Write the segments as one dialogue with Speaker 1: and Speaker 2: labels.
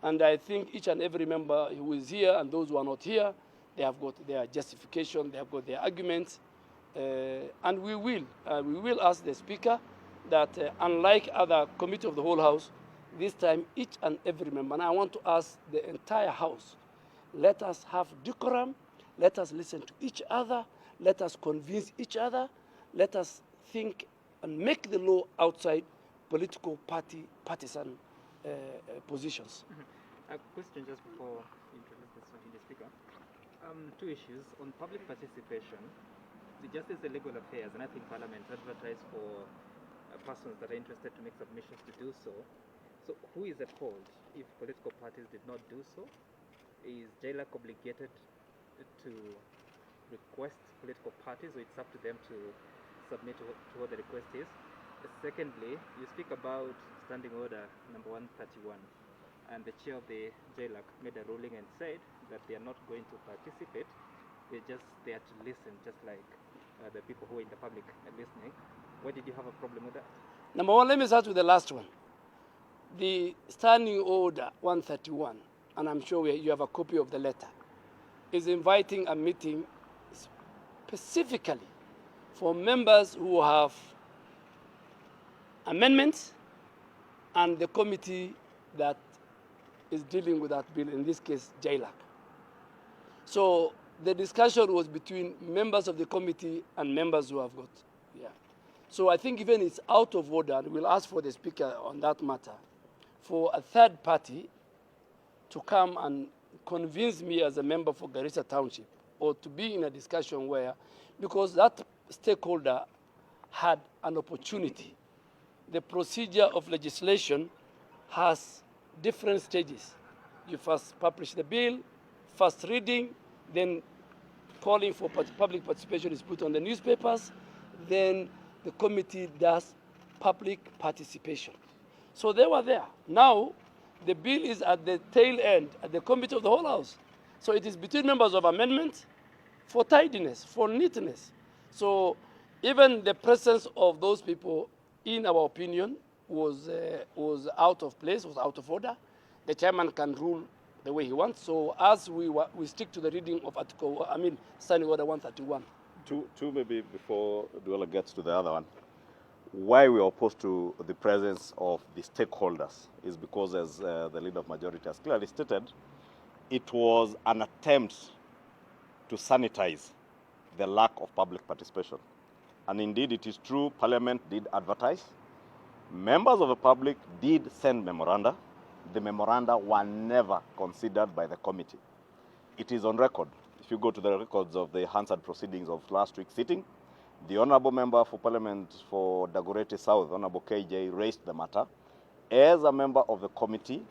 Speaker 1: And I think each and every member who is here and those who are not here, they have got their justification, they have got their arguments. And we will ask the Speaker that unlike other committee of the whole House, this time each and every member, and I want to ask the entire House, let us have decorum, let us listen to each other, let us convince each other, let us think and make the law outside political partisan positions.
Speaker 2: A question just before introducing the Speaker. Two issues. On public participation, the Justice and Legal Affairs and I think Parliament advertise for persons that are interested to make submissions to do so. So who is at fault if political parties did not do so? Is JLAC obligated to request political parties, or it's up to them to submit to what the request is? Secondly, you speak about Standing Order number 131, and the chair of the JLAC made a ruling and said that they are not going to participate. They're just there to listen, just like the people who are in the public are listening. Why did you have a problem with that?
Speaker 1: Number one, let me start with the last one. The Standing Order 131, and I'm sure you have a copy of the letter, is inviting a meeting specifically for members who have amendments and the committee that is dealing with that bill, in this case, JLAC. So the discussion was between members of the committee and members who have got, yeah. So I think even it's out of order, and we'll ask for the Speaker on that matter, for a third party to come and convince me as a member for Garissa Township, or to be in a discussion where, because that stakeholder had an opportunity. The procedure of legislation has different stages. You first publish the bill, first reading, then calling for public participation is put on the newspapers, then the committee does public participation. So they were there. Now, the bill is at the tail end, at the committee of the whole House. So it is between members of amendment for tidiness, for neatness. So even the presence of those people, in our opinion, was out of place, was out of order. The chairman can rule the way he wants. So as we stick to the reading of Standing Order 131.
Speaker 3: Two maybe before Duale gets to the other one. Why we are opposed to the presence of the stakeholders is because, as the leader of majority has clearly stated, it was an attempt to sanitize the lack of public participation. And indeed, it is true, Parliament did advertise. Members of the public did send memoranda. The memoranda were never considered by the committee. It is on record. If you go to the records of the Hansard proceedings of last week's sitting, the Honourable Member for Parliament for Dagoretti South, Honourable KJ, raised the matter. As a member of the committee,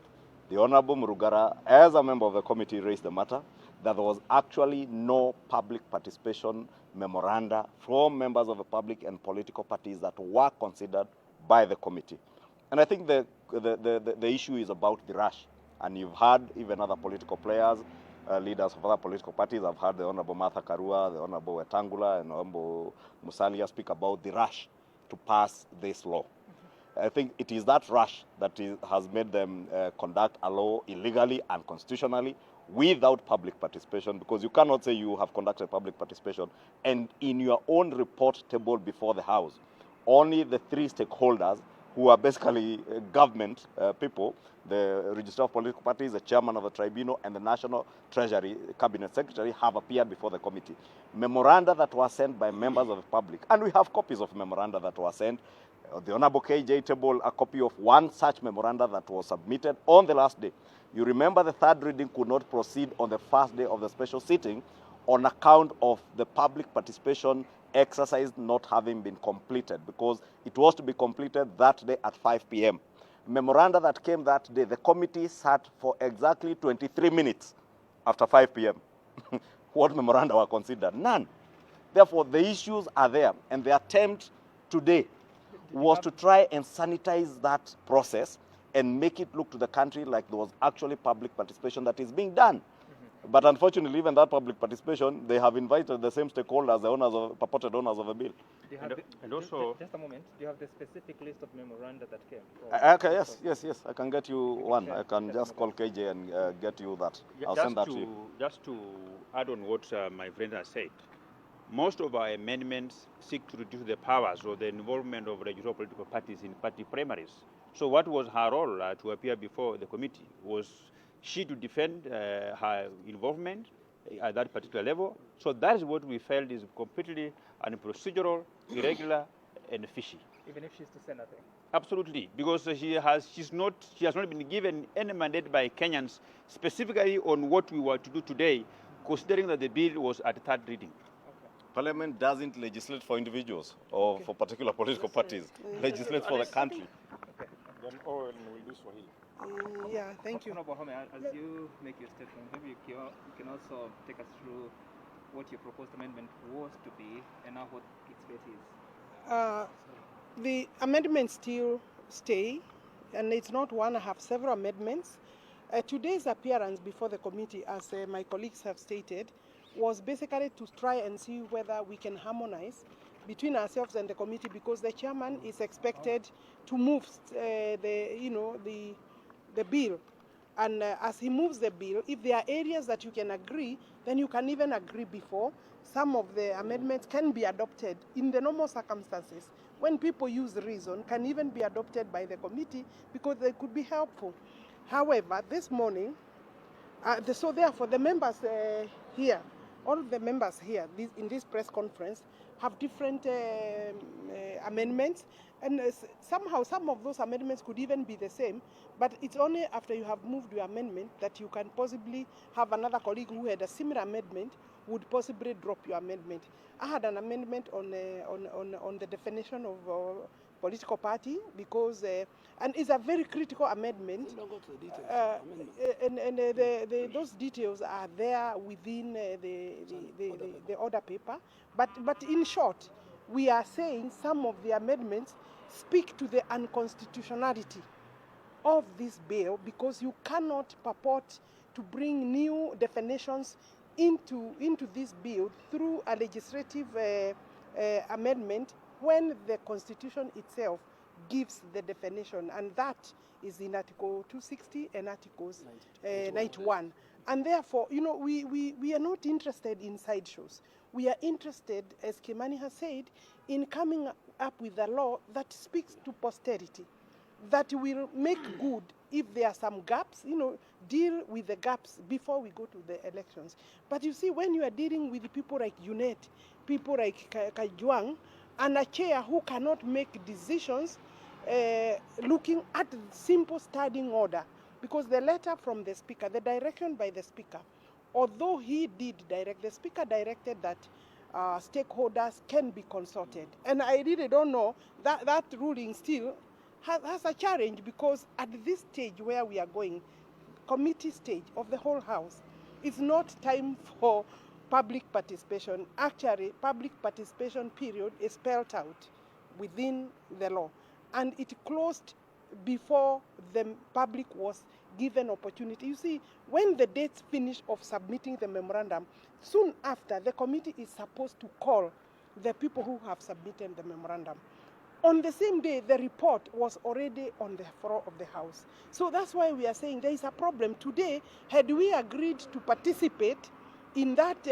Speaker 3: the Honourable Murugara, as a member of the committee, raised the matter that there was actually no public participation memoranda from members of the public and political parties that were considered by the committee. And I think the issue is about the rush. And you've heard even other political players, leaders of other political parties. I've heard the Honourable Martha Karua, the Honourable Wetangula, and Honourable Musalia speak about the rush to pass this law. I think it is that rush that has made them conduct a law illegally and constitutionally without public participation, because you cannot say you have conducted public participation and in your own report table before the House, only the three stakeholders who are basically government people, the Registrar of Political Parties, the Chairman of the Tribunal, and the National Treasury Cabinet Secretary have appeared before the committee. Memoranda that were sent by members of the public, and we have copies of memoranda that were sent. The Honourable KJ tabled a copy of one such memoranda that was submitted on the last day. You remember the third reading could not proceed on the first day of the special sitting on account of the public participation exercise not having been completed, because it was to be completed that day at 5 p.m. Memoranda that came that day, the committee sat for exactly 23 minutes after 5 p.m. What memoranda were considered? None. Therefore, the issues are there, and the attempt today was to try and sanitize that process and make it look to the country like there was actually public participation that is being done. But unfortunately, even that public participation, they have invited the same stakeholders, the owners of, purported owners of the bill.
Speaker 2: Do you have
Speaker 3: And also...
Speaker 2: just a moment. Do you have the specific list of memoranda that came from...
Speaker 3: Okay, yes. I can get you one. I can just call KJ and get you that. I'll send that to you.
Speaker 4: Just to add on what my friend has said, most of our amendments seek to reduce the powers or the involvement of regional political parties in party primaries. So what was her role to appear before the committee? Was she to defend her involvement at that particular level? So that is what we felt is completely unprocedural, irregular, and fishy.
Speaker 2: Even if she's to say nothing?
Speaker 4: Absolutely, because she has not been given any mandate by Kenyans specifically on what we were to do today, considering that the bill was at third reading.
Speaker 3: Parliament doesn't legislate for individuals or for particular political parties. Legislate for the country.
Speaker 4: Okay. Then Owen will do Swahili.
Speaker 5: Yeah, thank you.
Speaker 2: As you make your statement, maybe you can also take us through what your proposed amendment was to be and now what its fate is.
Speaker 5: The amendments still stay, and it's not one. I have several amendments. Today's appearance before the committee, as my colleagues have stated, was basically to try and see whether we can harmonize between ourselves and the committee, because the chairman is expected to move the bill. And as he moves the bill, if there are areas that you can agree, then you can even agree before. Some of the amendments can be adopted in the normal circumstances. When people use reason, can even be adopted by the committee because they could be helpful. However, this morning, so therefore the members here, all of the members here in this press conference have different amendments, and somehow some of those amendments could even be the same, but it's only after you have moved your amendment that you can possibly have another colleague who had a similar amendment would possibly drop your amendment. I had an amendment on the definition of political party because, and it's a very critical amendment.
Speaker 1: Don't go to the details.
Speaker 5: Those details are there within the order paper. But in short, we are saying some of the amendments speak to the unconstitutionality of this bill, because you cannot purport to bring new definitions into this bill through a legislative amendment when the Constitution itself gives the definition, and that is in Article 260 and Articles 91. And therefore, we are not interested in sideshows. We are interested, as Kimani has said, in coming up with a law that speaks to posterity, that will make good if there are some gaps, deal with the gaps before we go to the elections. But you see, when you are dealing with people like UNET, people like Kajwang, and a chair who cannot make decisions looking at the simple standing order, because the letter from the speaker, the direction by the speaker, although he did direct, the speaker directed that stakeholders can be consulted. And I really don't know, that ruling still has a challenge, because at this stage where we are going, committee stage of the whole House, it's not time for public participation. Actually, public participation period is spelled out within the law, and it closed before the public was given opportunity. You see, when the dates finish of submitting the memorandum, soon after, the committee is supposed to call the people who have submitted the memorandum. On the same day, the report was already on the floor of the House. So that's why we are saying there is a problem. Today, had we agreed to participate in that,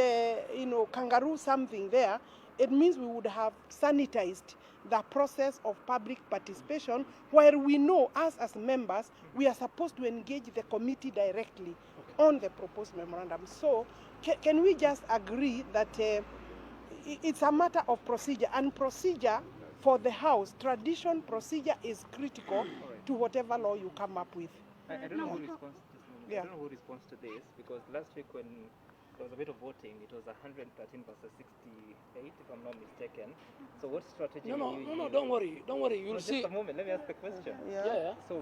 Speaker 5: kangaroo something there, it means we would have sanitized the process of public participation, where we know us as members, we are supposed to engage the committee directly on the proposed memorandum. So can we just agree that it's a matter of procedure, and procedure for the House, tradition procedure is critical to whatever law you come up with.
Speaker 2: I don't know who responds to this. I don't know who responds to this, because last week when there was a bit of voting, it was 113 versus 68, if I'm not mistaken. So what strategy will you use?
Speaker 1: No, don't worry. You'll see.
Speaker 2: Just a moment, let me ask the question.
Speaker 5: Yeah.
Speaker 2: So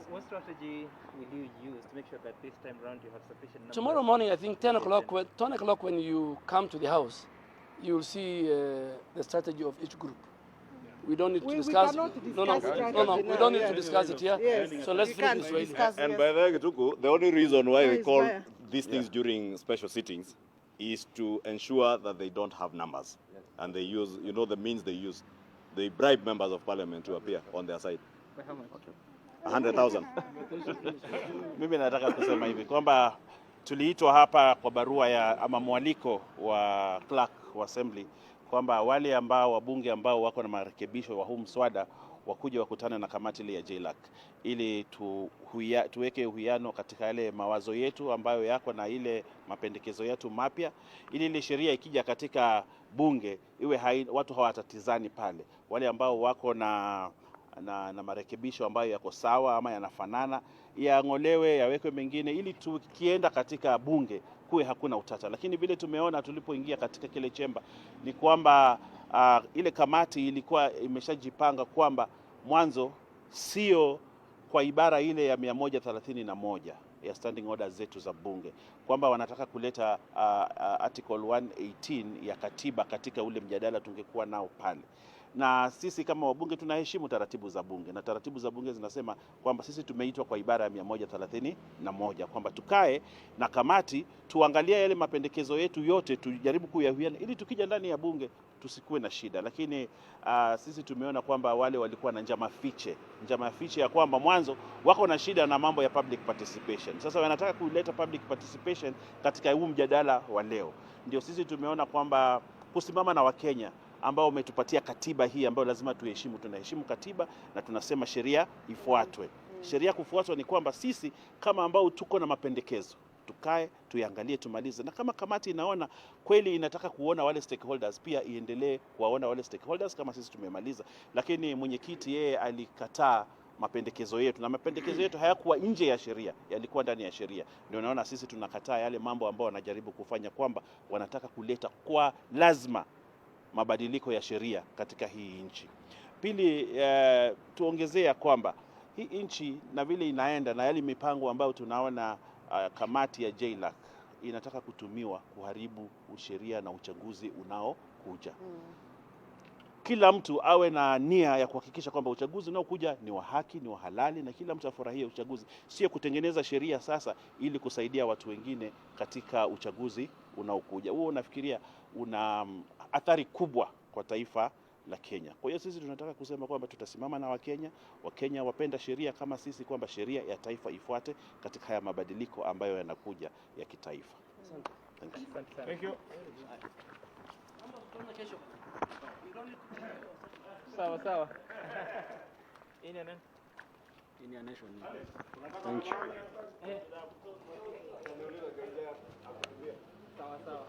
Speaker 2: what strategy will you use to make sure that this time round you have sufficient numbers?
Speaker 1: Tomorrow morning, I think 10 o'clock when you come to the House, you'll see the strategy of each group. We don't need to discuss.
Speaker 5: We
Speaker 1: We don't need to discuss it here.
Speaker 5: Yes.
Speaker 1: So let's finish this way.
Speaker 3: And by the way, the only reason why we call these things during special sittings is to ensure that they don't have numbers. And they use, you know, the means they use. They bribe members of parliament to appear on their side.
Speaker 2: By how much?
Speaker 3: 100,000.
Speaker 6: Mimi nataka kusema hivi kwamba tuliitwa hapa kwa barua ya ama mwaliko wa clerk wa assembly kwamba wale ambao wabunge ambao wako na marekebisho wa huu mswada wakuja wakutane na kamati ile ya JLAC ili tuweke uwiano katika yale mawazo yetu ambayo yako na ile mapendekezo yetu mapya, ili ile sheria ikija katika bunge iwe watu hawatatizani pale, wale ambao wako na marekebisho ambayo yako sawa ama yanafanana yang'olewe, yawekwe mengine, ili tukienda katika bunge kuwe hakuna utata. Lakini vile tumeona tulipoingia katika kile chemba ni kwamba ile kamati ilikuwa imeshajipanga kwamba mwanzo sio kwa ibara ile ya 131 ya standing orders zetu za bunge kwamba wanataka kuleta article 118 ya katiba katika ule mjadala tungekuwa nao pale. Na sisi kama wabunge tunaheshimu taratibu za bunge, na taratibu za bunge zinasema kwamba sisi tumeitwa kwa ibara ya 131 kwamba tukae na kamati tuangalie yale mapendekezo yetu yote, tujaribu kuyawiana ili tukija ndani ya bunge tusikuwe na shida. Lakini sisi tumeona kwamba wale walikuwa na njama fiche ya kwamba mwanzo wako na shida na mambo ya public participation. Sasa wanataka kuleta public participation katika huu mjadala wa leo. Ndio sisi tumeona kwamba kusimama na Wakenya ambao umetupatia katiba hii ambayo lazima tuheshimu. Tunaheshimu katiba na tunasema sheria ifuatwe. Sheria kufuatwa ni kwamba sisi kama ambao tuko na mapendekezo tukae, tuiangalie, tumalize. Na kama kamati inaona kweli inataka kuona wale stakeholders, pia iendelee kuwaona wale stakeholders kama sisi tumemaliza. Lakini mwenyekiti yeye alikataa mapendekezo yetu, na mapendekezo yetu hayakuwa nje ya sheria, yalikuwa ndani ya sheria. Ndio naona sisi tunakataa yale mambo ambao wanajaribu kufanya kwamba wanataka kuleta kwa lazima mabadiliko ya sheria katika hii nchi. Pili, tuongezea kwamba hii nchi na vile inaenda na yale mipango ambayo tunaona kamati ya JLAC inataka kutumiwa kuharibu sheria na uchaguzi unaokuja. Kila mtu awe na nia ya kuhakikisha kwamba uchaguzi unaokuja ni wa haki, ni wa halali, na kila mtu afurahie uchaguzi, sio kutengeneza sheria sasa ili kusaidia watu wengine katika uchaguzi unaokuja. Huo unafikiria una athari kubwa kwa taifa la Kenya. Kwa hiyo sisi tunataka kusema kwamba tutasimama na Wakenya wapenda sheria kama sisi, kwamba sheria ya taifa ifuate katika haya mabadiliko ambayo yanakuja ya kitaifa.
Speaker 2: Thank you. Sawa.
Speaker 3: Thank you.
Speaker 2: Sawa.